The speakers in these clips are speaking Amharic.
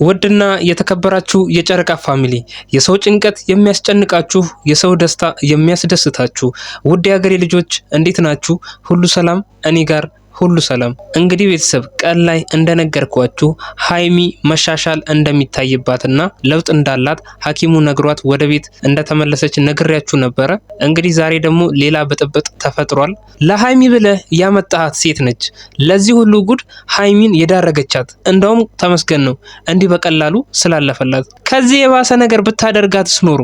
ውድና የተከበራችሁ የጨረቃ ፋሚሊ የሰው ጭንቀት የሚያስጨንቃችሁ የሰው ደስታ የሚያስደስታችሁ ውድ የሀገሬ ልጆች እንዴት ናችሁ? ሁሉ ሰላም? እኔ ጋር ሁሉ ሰላም። እንግዲህ ቤተሰብ ቀን ላይ እንደነገርኳችሁ ሃይሚ መሻሻል እንደሚታይባትና ለውጥ እንዳላት ሐኪሙ ነግሯት ወደ ቤት እንደተመለሰች ነግሬያችሁ ነበረ። እንግዲህ ዛሬ ደግሞ ሌላ ብጥብጥ ተፈጥሯል። ለሃይሚ ብለህ ያመጣሃት ሴት ነች ለዚህ ሁሉ ጉድ ሃይሚን የዳረገቻት። እንደውም ተመስገን ነው እንዲህ በቀላሉ ስላለፈላት። ከዚህ የባሰ ነገር ብታደርጋትስ ኖሮ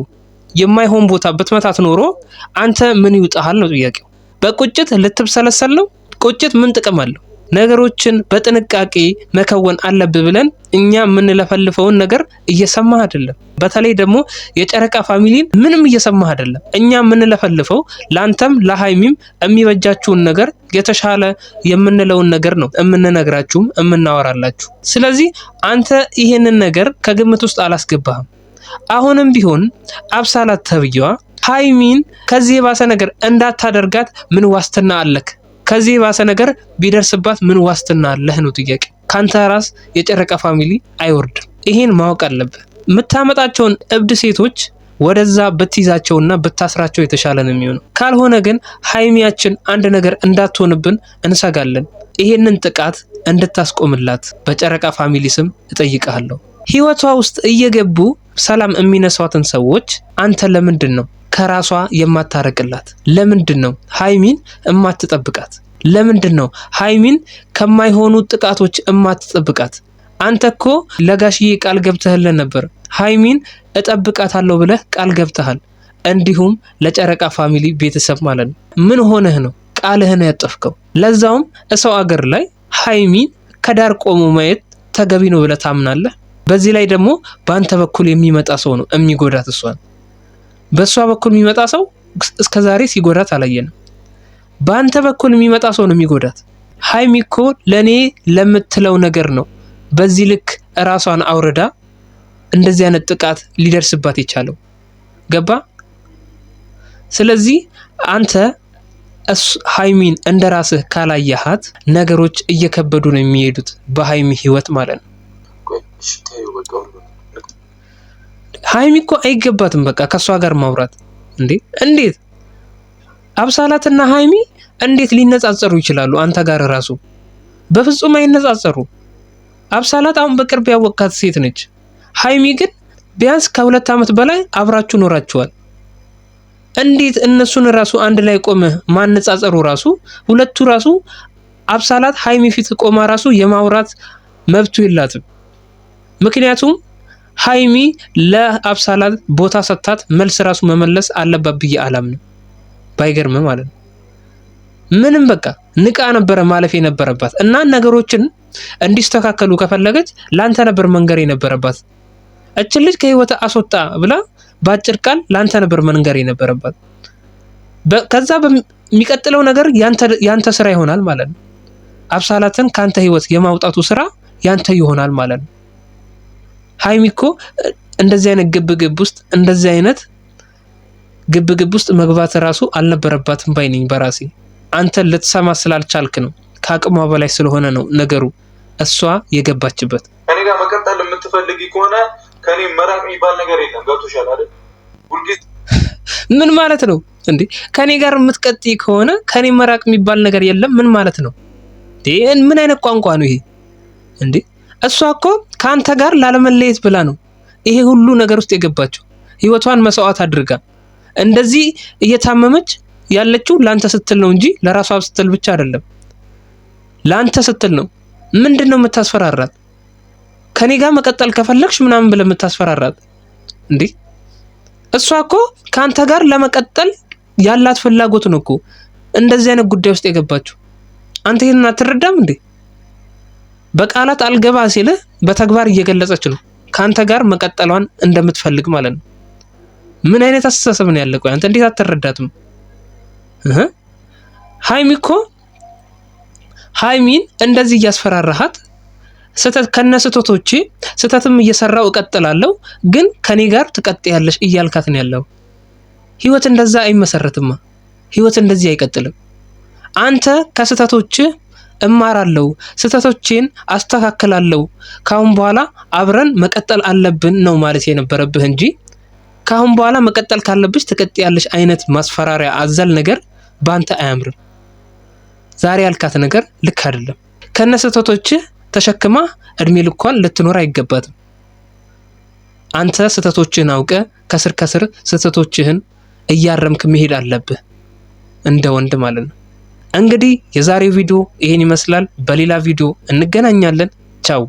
የማይሆን ቦታ ብትመታት ኖሮ አንተ ምን ይውጣሃል ነው ጥያቄው። በቁጭት ልትብሰለሰል ነው? ቁጭት ምን ጥቅም አለው? ነገሮችን በጥንቃቄ መከወን አለብህ ብለን እኛ የምንለፈልፈውን ነገር እየሰማህ አይደለም። በተለይ ደግሞ የጨረቃ ፋሚሊን ምንም እየሰማህ አይደለም። እኛ የምንለፈልፈው ላንተም ለሃይሚም የሚበጃችሁን ነገር የተሻለ የምንለውን ነገር ነው የምንነግራችሁም የምናወራላችሁ። ስለዚህ አንተ ይሄንን ነገር ከግምት ውስጥ አላስገባህም። አሁንም ቢሆን አብሳላት ተብዬዋ ሃይሚን ከዚህ የባሰ ነገር እንዳታደርጋት ምን ዋስትና አለክ? ከዚህ የባሰ ነገር ቢደርስባት ምን ዋስትና አለህ ነው ጥያቄ። ካንተ ራስ የጨረቃ ፋሚሊ አይወርድም። ይሄን ማወቅ አለብህ። የምታመጣቸውን እብድ ሴቶች ወደዛ ብትይዛቸውና ብታስራቸው የተሻለ ነው የሚሆነው። ካልሆነ ግን ሃይሚያችን አንድ ነገር እንዳትሆንብን እንሰጋለን። ይሄንን ጥቃት እንድታስቆምላት በጨረቃ ፋሚሊ ስም እጠይቅሃለሁ። ህይወቷ ውስጥ እየገቡ ሰላም የሚነሷትን ሰዎች አንተ ለምንድን ነው ከራሷ የማታረቅላት? ለምንድን ነው ሃይሚን እማትጠብቃት? ለምንድን ነው ሃይሚን ከማይሆኑ ጥቃቶች እማትጠብቃት? አንተ እኮ ለጋሽዬ ቃል ገብተህልን ነበር። ሃይሚን እጠብቃታለሁ ብለህ ቃል ገብተሃል። እንዲሁም ለጨረቃ ፋሚሊ ቤተሰብ ማለት ነው። ምን ሆነህ ነው ቃልህን ያጠፍከው? ለዛውም እሰው አገር ላይ ሃይሚን ከዳር ቆሞ ማየት ተገቢ ነው ብለህ ታምናለህ? በዚህ ላይ ደግሞ በአንተ በኩል የሚመጣ ሰው ነው የሚጎዳት እሷን። በሷ በኩል የሚመጣ ሰው እስከዛሬ ሲጎዳት አላየንም። በአንተ በኩል የሚመጣ ሰው ነው የሚጎዳት። ሃይሚ እኮ ለኔ ለምትለው ነገር ነው በዚህ ልክ ራሷን አውርዳ እንደዚህ አይነት ጥቃት ሊደርስባት የቻለው። ገባ? ስለዚህ አንተ ሃይሚን እንደራስህ ካላያሃት ነገሮች እየከበዱ ነው የሚሄዱት በሃይሚ ህይወት ማለት ነው። ሃይሚ እኮ አይገባትም በቃ ከሷ ጋር ማውራት። እንዴት አብሳላትና ሃይሚ እንዴት ሊነጻጸሩ ይችላሉ? አንተ ጋር ራሱ በፍጹም አይነጻጸሩ። አብሳላት አሁን በቅርብ ያወቃት ሴት ነች። ሃይሚ ግን ቢያንስ ከ2 ዓመት በላይ አብራችሁ ኖራችኋል። እንዴት እነሱን ራሱ አንድ ላይ ቆመ ማነጻጸሩ ራሱ ሁለቱ ራሱ አብሳላት ሃይሚ ፊት ቆማ ራሱ የማውራት መብቱ የላትም። ምክንያቱም ሃይሚ ለአብሳላት ቦታ ሰጣት መልስ ራሱ መመለስ አለባት ብዬ አላምንም። ባይገርም ማለት ነው። ምንም በቃ ንቃ ነበር ማለፍ የነበረባት እና ነገሮችን እንዲስተካከሉ ከፈለገች ላንተ ነበር መንገር የነበረባት። እቺ ልጅ ከህይወት አስወጣ ብላ ባጭር ቃል ላንተ ነበር መንገር የነበረባት። ከዛ በሚቀጥለው ነገር ያንተ ስራ ይሆናል ማለት ነው። አብሳላትን ካንተ ህይወት የማውጣቱ ስራ ያንተ ይሆናል ማለት ነው። ሃይሚ እኮ እንደዚህ አይነት ግብግብ ውስጥ መግባት ራሱ አልነበረባትም ባይነኝ በራሴ። አንተ ልትሰማ ስላልቻልክ ነው፣ ከአቅሟ በላይ ስለሆነ ነው ነገሩ እሷ የገባችበት። ከኔ ጋር መቀጠል የምትፈልጊ ከሆነ ከኔ መራቅ የሚባል ነገር የለም። ገብቶሻል አይደል? ሁልጊዜ ምን ማለት ነው እንዴ? ከኔ ጋር የምትቀጥይ ከሆነ ከኔ መራቅ የሚባል ነገር የለም ምን ማለት ነው? ምን አይነት ቋንቋ ነው ይሄ እንዴ? እሷ እኮ ካንተ ጋር ላለመለየት ብላ ነው ይሄ ሁሉ ነገር ውስጥ የገባችው። ህይወቷን መስዋዕት አድርጋ እንደዚህ እየታመመች ያለችው ላንተ ስትል ነው እንጂ ለራሷ ስትል ብቻ አይደለም። ላንተ ስትል ነው። ምንድነው የምታስፈራራት? ከኔ ጋር መቀጠል ከፈለግሽ ምናምን ብለ የምታስፈራራት እንዴ? እሷ እኮ ካንተ ጋር ለመቀጠል ያላት ፍላጎት ነው እኮ እንደዚህ አይነት ጉዳይ ውስጥ የገባችው። አንተ ይሄንን አትረዳም እንዴ? በቃላት አልገባ ሲል በተግባር እየገለጸች ነው ካንተ ጋር መቀጠሏን እንደምትፈልግ ማለት ነው። ምን አይነት አስተሳሰብ ነው ያለው? አንተ እንዴት አትረዳትም? ሃይሚ እኮ ሃይሚን እንደዚህ እያስፈራራሃት ከነስተቶቼ ስተትም እየሰራው እቀጥላለሁ ግን ከኔ ጋር ትቀጥያለሽ እያልካት ነው ያለው። ህይወት እንደዛ አይመሰረትማ። ህይወት እንደዚህ አይቀጥልም። አንተ ከስተቶች እማራለሁ፣ ስህተቶቼን አስተካክላለሁ፣ ካሁን በኋላ አብረን መቀጠል አለብን ነው ማለት የነበረብህ እንጂ ካሁን በኋላ መቀጠል ካለብሽ ትቀጥያለሽ አይነት ማስፈራሪያ አዘል ነገር ባንተ አያምርም። ዛሬ ያልካት ነገር ልክ አይደለም። ከነስህተቶችህ ተሸክማ እድሜ ልኳን ልትኖር አይገባትም። አንተ ስህተቶችህን አውቀ ከስር ከስር ስህተቶችህን እያረምክ መሄድ አለብህ እንደ ወንድ ማለት ነው። እንግዲህ የዛሬው ቪዲዮ ይሄን ይመስላል። በሌላ ቪዲዮ እንገናኛለን። ቻው።